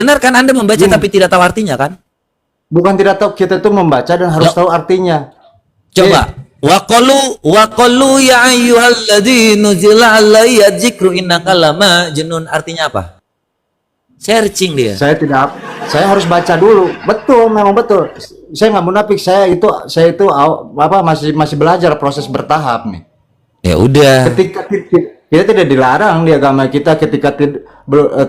Benar kan Anda membaca tapi tidak tahu artinya kan? Bukan tidak tahu, kita itu membaca dan harus tahu artinya. Coba. Wa qalu ya ayyuhalladzi nuzila alayya dzikru innaka lamajnun. Artinya apa? Searching dia. Saya harus baca dulu. Betul, memang betul. Saya nggak munafik, saya itu masih belajar, proses bertahap nih. Ya udah. Ketika kita tidak dilarang di agama kita ketika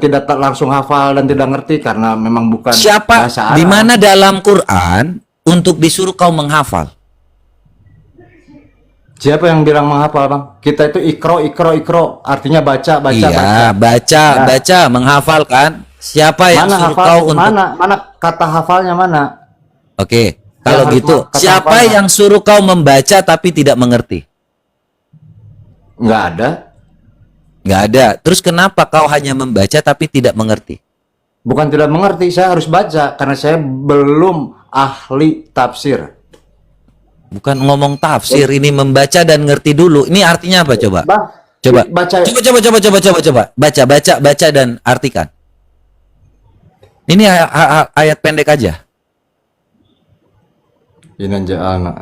tidak langsung hafal dan tidak ngerti karena memang bukan Siapa bahasa Arab. di mana dalam Quran untuk disuruh kau menghafal? Siapa yang bilang menghafal, Bang? Kita itu ikro, artinya baca. Iya, baca, menghafal kan? Siapa yang Mana suruh hafal, kau untuk mana kata hafalnya mana? Oke, kalau harus gitu, kata siapa hafalnya. yang suruh kau membaca tapi tidak mengerti? Nggak ada. Nggak ada. Terus kenapa kau hanya membaca tapi tidak mengerti? Bukan tidak mengerti, saya harus baca karena saya belum ahli tafsir. Bukan ngomong tafsir, ini membaca dan ngerti dulu. Ini artinya apa coba? Bang, Coba. baca. Coba. Baca dan artikan. Ini ayat pendek aja. Inan ja'alna.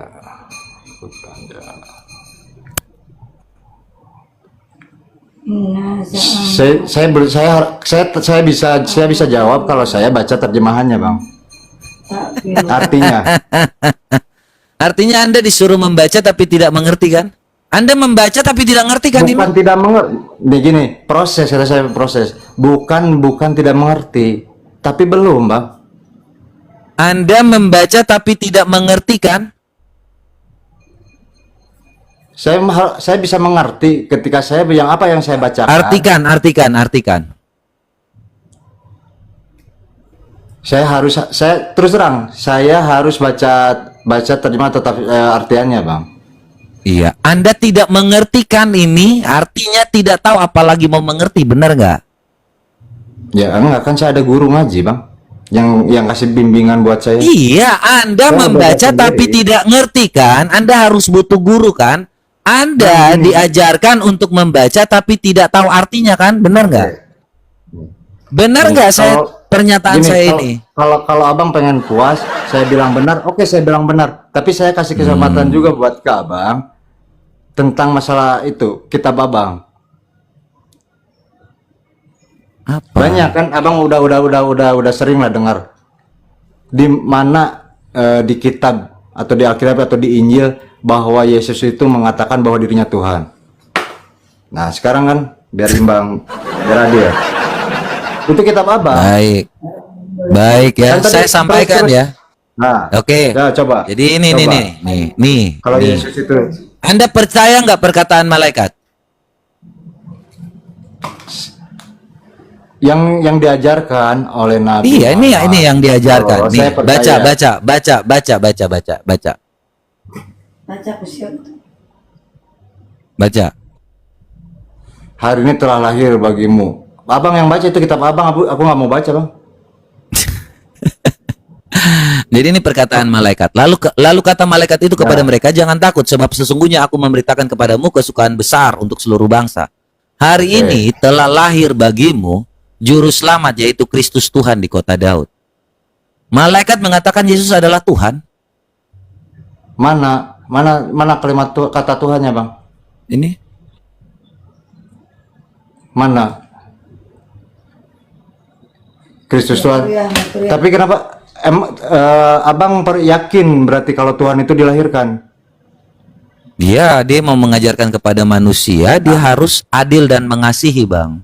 Saya bisa jawab kalau saya baca terjemahannya, Bang. Artinya. Artinya Anda disuruh membaca tapi tidak mengerti kan? Anda membaca tapi tidak mengerti kan? Bukan tidak mengerti. Begini, proses kata saya proses. Bukan tidak mengerti, tapi belum, Bang. Anda membaca tapi tidak mengerti kan? Saya bisa mengerti ketika saya apa yang saya bacakan. Artikan. Saya terus terang, saya harus baca terjemah atau artiannya, Bang. Iya, Anda tidak mengerti kan ini, artinya tidak tahu apalagi mau mengerti, benar nggak? Ya enggak, kan saya ada guru ngaji, Bang. Yang kasih bimbingan buat saya. Iya, Anda membaca tapi tidak ngerti kan? Anda harus butuh guru kan? Anda diajarkan untuk membaca tapi tidak tahu artinya kan? Benar nggak? Benar nggak pernyataan saya ini? Kalau abang pengen puas, saya bilang benar. Oke, saya bilang benar. Tapi saya kasih kesempatan juga buat ke abang tentang masalah itu kitab abang. Apa? Banyak kan abang udah sering lah dengar. Di mana di kitab atau di Alkitab atau di Injil bahwa Yesus itu mengatakan bahwa dirinya Tuhan. Nah, sekarang kan biar adil. Itu kitab abang. Baik ya, Kan tadi saya sampaikan terus. ya. Nah, Oke. ya, coba. Jadi nih. Kalau Yesus itu Anda percaya nggak perkataan malaikat? yang diajarkan oleh Nabi. Iya, ini yang diajarkan. Oh, Nih, saya percaya. baca. Baca. Hari ini telah lahir bagimu. Abang yang baca itu kitab abang, aku nggak mau baca, Bang. Jadi ini perkataan malaikat. Lalu kata malaikat itu kepada mereka, jangan takut sebab sesungguhnya aku memberitakan kepadamu kesukaan besar untuk seluruh bangsa. Hari ini telah lahir bagimu juru selamat yaitu Kristus Tuhan di kota Daud. Malaikat mengatakan Yesus adalah Tuhan. Mana kalimat kata Tuhannya, Bang? Ini Mana? Kristus Tuhan. Tapi kenapa abang yakin berarti kalau Tuhan itu dilahirkan? dia mau mengajarkan kepada manusia, dia harus adil dan mengasihi, Bang.